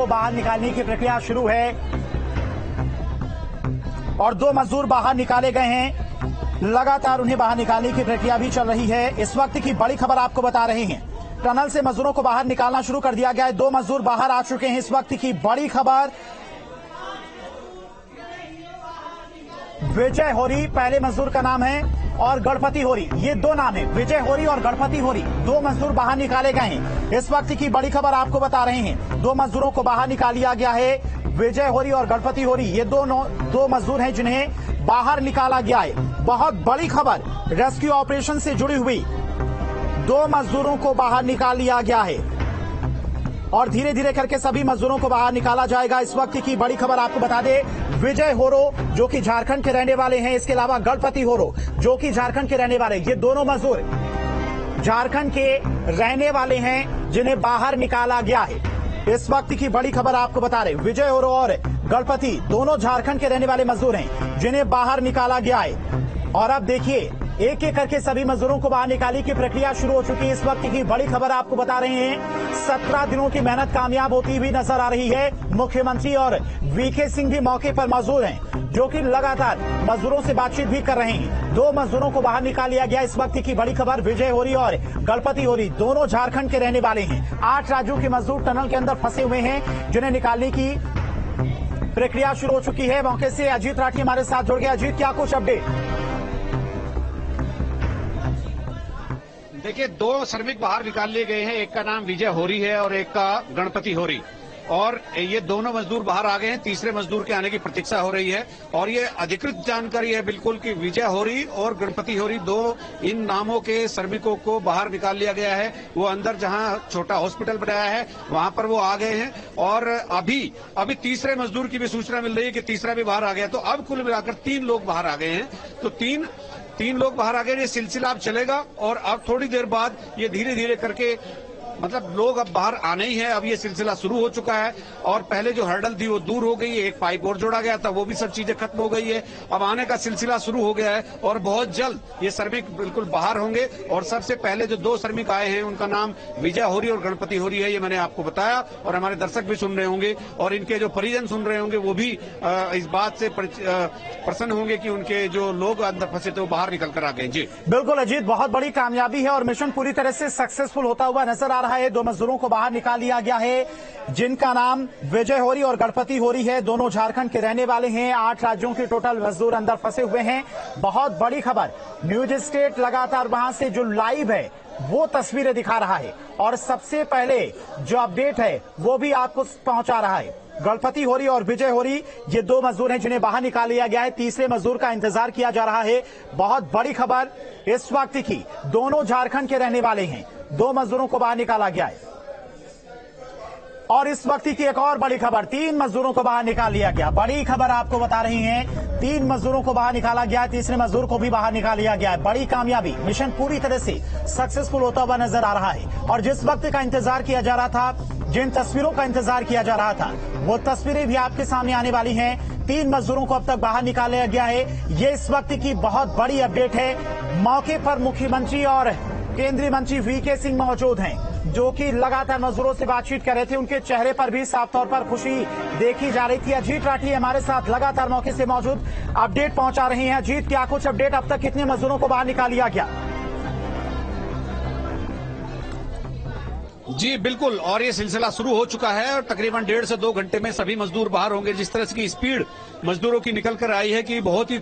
को बाहर निकालने की प्रक्रिया शुरू है और 2 मजदूर बाहर निकाले गए हैं। लगातार उन्हें बाहर निकालने की प्रक्रिया भी चल रही है। इस वक्त की बड़ी खबर आपको बता रहे हैं, टनल से मजदूरों को बाहर निकालना शुरू कर दिया गया है। 2 मजदूर बाहर आ चुके हैं। इस वक्त की बड़ी खबर, विजय होरी पहले मजदूर का नाम है और गणपति होरी, ये 2 नाम है। विजय होरी और गणपति होरी 2 मजदूर बाहर निकाले गए हैं। इस वक्त की बड़ी खबर आपको बता रहे हैं, 2 मजदूरों को बाहर निकाल लिया गया है। विजय होरी और गणपति होरी ये 2 मजदूर हैं जिन्हें बाहर निकाला गया है। बहुत बड़ी खबर, रेस्क्यू ऑपरेशन से जुड़ी हुई 2 मजदूरों को बाहर निकाल लिया गया है और धीरे धीरे करके सभी मजदूरों को बाहर निकाला जाएगा। इस वक्त की बड़ी खबर आपको बता दे, विजय होरो जो कि झारखंड के रहने वाले हैं, इसके अलावा गणपति होरो जो कि झारखंड के रहने वाले, ये दोनों मजदूर झारखंड के रहने वाले हैं जिन्हें बाहर निकाला गया है। इस वक्त की बड़ी खबर आपको बता रहे, विजय होरो और गणपति दोनों झारखंड के रहने वाले मजदूर हैं जिन्हें बाहर निकाला गया है। और अब देखिए, एक एक करके सभी मजदूरों को बाहर निकालने की प्रक्रिया शुरू हो चुकी है। इस वक्त की बड़ी खबर आपको बता रहे हैं, 17 दिनों की मेहनत कामयाब होती हुई नजर आ रही है। मुख्यमंत्री और वीके सिंह भी मौके पर मौजूद हैं, जो कि लगातार मजदूरों से बातचीत भी कर रहे हैं। 2 मजदूरों को बाहर निकाल लिया गया। इस वक्त की बड़ी खबर, विजय होरी और गणपति होरी दोनों झारखंड के रहने वाले हैं। 8 राज्यों के मजदूर टनल के अंदर फंसे हुए हैं, जिन्हें निकालने की प्रक्रिया शुरू हो चुकी है। मौके से अजीत राठी हमारे साथ जुड़ गए। अजीत, क्या कुछ अपडेट? देखिए, 2 श्रमिक बाहर निकाल लिए गए हैं। एक का नाम विजय होरी है और एक का गणपति होरी, और ये दोनों मजदूर बाहर आ गए हैं। तीसरे मजदूर के आने की प्रतीक्षा हो रही है और ये अधिकृत जानकारी है बिल्कुल कि विजय होरी और गणपति होरी 2 इन नामों के श्रमिकों को बाहर निकाल लिया गया है। वो अंदर जहां छोटा हॉस्पिटल बनाया है वहां पर वो आ गए हैं और अभी तीसरे मजदूर की भी सूचना मिल रही है कि तीसरा भी बाहर आ गया। तो अब कुल मिलाकर 3 लोग बाहर आ गए हैं। तो तीन लोग बाहर आ गए। ये सिलसिला अब चलेगा और अब थोड़ी देर बाद ये धीरे धीरे करके, मतलब लोग अब बाहर आने ही है। अब ये सिलसिला शुरू हो चुका है और पहले जो हर्डल थी वो दूर हो गई है। एक पाइप और जोड़ा गया था, वो भी सब चीजें खत्म हो गई है। अब आने का सिलसिला शुरू हो गया है और बहुत जल्द ये श्रमिक बिल्कुल बाहर होंगे। और सबसे पहले जो 2 श्रमिक आए हैं उनका नाम विजय होरी और गणपति होरी है, ये मैंने आपको बताया। और हमारे दर्शक भी सुन रहे होंगे और इनके जो परिजन सुन रहे होंगे वो भी इस बात से प्रसन्न होंगे कि उनके जो लोग अंदर फंसे थे वो बाहर निकल कर आ गए। जी बिल्कुल अजीत, बहुत बड़ी कामयाबी है और मिशन पूरी तरह से सक्सेसफुल होता हुआ नजर आ रहा है। 2 मजदूरों को बाहर निकाल लिया गया है, जिनका नाम विजय होरी और गणपति होरी है। दोनों झारखंड के रहने वाले हैं। 8 राज्यों के टोटल मजदूर अंदर फंसे हुए हैं। बहुत बड़ी खबर, न्यूज स्टेट लगातार वहां से जो लाइव है वो तस्वीरें दिखा रहा है और सबसे पहले जो अपडेट है वो भी आपको पहुंचा रहा है। गणपति होरी और विजय होरी ये 2 मजदूर हैं जिन्हें बाहर निकाल लिया गया है। तीसरे मजदूर का इंतजार किया जा रहा है। बहुत बड़ी खबर इस वक्त की, दोनों झारखंड के रहने वाले हैं। 2 मजदूरों को बाहर निकाला गया है और इस वक्त की एक और बड़ी खबर, 3 मजदूरों को बाहर निकाल लिया गया। बड़ी खबर आपको बता रही हैं, 3 मजदूरों को बाहर निकाला गया है। तीसरे मजदूर को भी बाहर निकाल लिया गया है। बड़ी कामयाबी, मिशन पूरी तरह से सक्सेसफुल होता हुआ नजर आ रहा है। और जिस वक्त का इंतजार किया जा रहा था, जिन तस्वीरों का इंतजार किया जा रहा था, वो तस्वीरें भी आपके सामने आने वाली हैं। 3 मजदूरों को अब तक बाहर निकाल लिया गया है। ये इस वक्त की बहुत बड़ी अपडेट है। मौके पर मुख्यमंत्री और केंद्रीय मंत्री वीके सिंह मौजूद हैं, जो कि लगातार मजदूरों से बातचीत कर रहे थे। उनके चेहरे पर भी साफ तौर पर खुशी देखी जा रही थी। अजीत राठी हमारे साथ लगातार मौके से मौजूद, अपडेट पहुंचा रहे हैं। अजीत, क्या कुछ अपडेट, अब तक कितने मजदूरों को बाहर निकाल लिया गया? जी बिल्कुल, और ये सिलसिला शुरू हो चुका है और तकरीबन 1.5 से 2 घंटे में सभी मजदूर बाहर होंगे। जिस तरह की स्पीड मजदूरों की निकल कर आई है कि बहुत ही